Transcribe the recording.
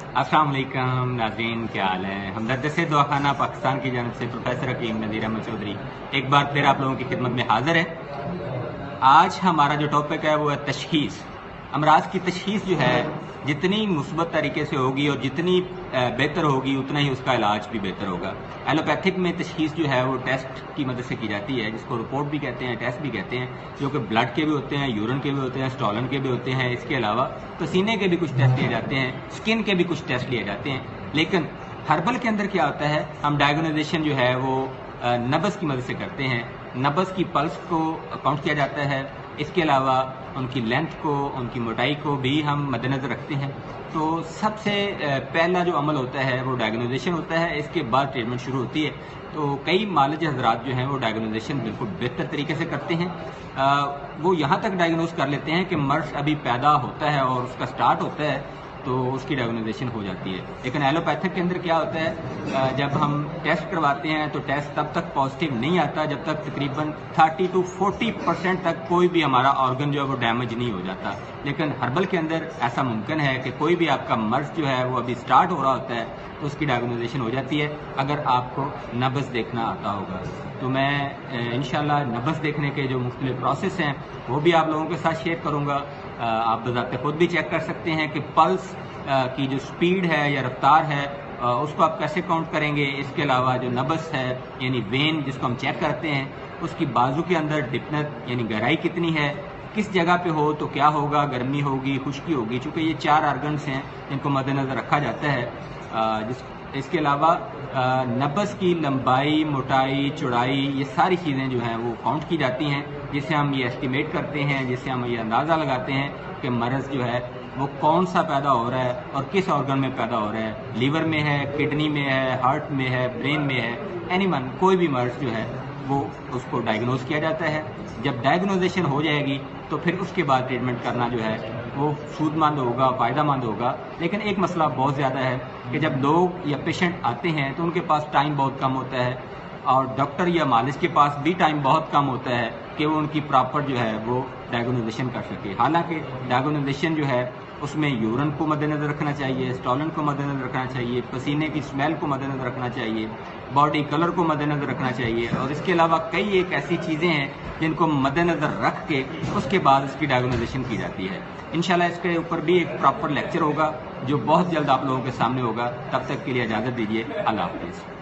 अस्सलाम वालेकुम नाज़रीन, क्या हाल है। हमदर्द से दवाखाना पाकिस्तान की जानब से प्रोफेसर हकीम नज़ीर अहमद चौधरी एक बार फिर आप लोगों की खिदमत में हाजिर है। आज हमारा जो टॉपिक है वो है तशखीस। अमराज की तशखीस जो है जितनी मुस्बत तरीके से होगी और जितनी बेहतर होगी उतना ही उसका इलाज भी बेहतर होगा। एलोपैथिक में तशखीस जो है वो टेस्ट की मदद से की जाती है, जिसको रिपोर्ट भी कहते हैं, टेस्ट भी कहते हैं, जो कि ब्लड के भी होते हैं, यूरिन के भी होते हैं, स्टोलन के भी होते हैं। इसके अलावा पसीने के भी कुछ टेस्ट लिए जाते हैं, स्किन के भी कुछ टेस्ट लिए जाते हैं। लेकिन हर्बल के अंदर क्या होता है, हम डायग्नोजाइजेशन जो है वो नब्ज़ की मदद से करते हैं। नब्ज़ की पल्स को काउंट किया जाता है। इसके अलावा उनकी लेंथ को, उनकी मोटाई को भी हम मद्देनज़र रखते हैं। तो सबसे पहला जो अमल होता है वो डायग्नोजाइजेशन होता है, इसके बाद ट्रीटमेंट शुरू होती है। तो कई मालिज हजरात जो हैं वो डायग्नोजाइजेशन बिल्कुल बेहतर तरीके से करते हैं। वो यहाँ तक डायग्नोज कर लेते हैं कि मर्ज अभी पैदा होता है और उसका स्टार्ट होता है तो उसकी डायग्नोजाइजेशन हो जाती है। लेकिन एलोपैथिक के अंदर क्या होता है, जब हम टेस्ट करवाते हैं तो टेस्ट तब तक पॉजिटिव नहीं आता जब तक तकरीबन 30 to 40% तक कोई भी हमारा ऑर्गन जो है वो डैमेज नहीं हो जाता। लेकिन हर्बल के अंदर ऐसा मुमकिन है कि कोई भी आपका मर्ज जो है वो अभी स्टार्ट हो रहा होता है तो उसकी डायग्नोजाइजेशन हो जाती है, अगर आपको नब्ज़ देखना आता होगा। तो मैं इंशाल्लाह नब्ज़ देखने के जो मुख्तलिफ प्रोसेस हैं वो भी आप लोगों के साथ शेयर करूँगा। आप बज़ाते खुद भी चेक कर सकते हैं कि पल्स की जो स्पीड है या रफ्तार है उसको आप कैसे काउंट करेंगे। इसके अलावा जो नब्ज़ है यानी वेन जिसको हम चेक करते हैं, उसकी बाजू के अंदर डिपनेस यानी गहराई कितनी है, किस जगह पे हो तो क्या होगा, गर्मी होगी, खुश्की होगी, चूँकि ये 4 आर्गन्स हैं जिनको मद्देनज़र रखा जाता है। इसके अलावा नब्ज़ की लंबाई, मोटाई, चौड़ाई, ये सारी चीज़ें जो हैं वो काउंट की जाती हैं, जिससे हम ये एस्टिमेट करते हैं, जिससे हम ये अंदाज़ा लगाते हैं कि मर्ज़ जो है वो कौन सा पैदा हो रहा है और किस ऑर्गन में पैदा हो रहा है। लीवर में है, किडनी में है, हार्ट में है, ब्रेन में है, एनीवन कोई भी मर्ज़ जो है वो उसको डायग्नोज किया जाता है। जब डायग्नोजेशन हो जाएगी तो फिर उसके बाद ट्रीटमेंट करना जो है वो सूदमंद होगा, फ़ायदेमंद होगा। लेकिन एक मसला बहुत ज़्यादा है कि जब लोग या पेशेंट आते हैं तो उनके पास टाइम बहुत कम होता है और डॉक्टर या मालिज के पास भी टाइम बहुत कम होता है कि वो उनकी प्रॉपर जो है वो डायग्नोजेशन कर सके। हालांकि डायग्नोजेशन जो है उसमें यूरिन को मद्देनज़र रखना चाहिए, स्टोलन को मद्देनज़र रखना चाहिए, पसीने की स्मेल को मद्देनज़र रखना चाहिए, बॉडी कलर को मद्देनज़र रखना चाहिए और इसके अलावा कई एक ऐसी चीज़ें हैं जिनको मद्देनज़र रख के उसके बाद इसकी डायग्नोजेशन की जाती है। इंशाल्लाह इसके ऊपर भी एक प्रॉपर लेक्चर होगा जो बहुत जल्द आप लोगों के सामने होगा। तब तक के लिए इजाज़त दीजिए। अल्लाह हाफ़िज़।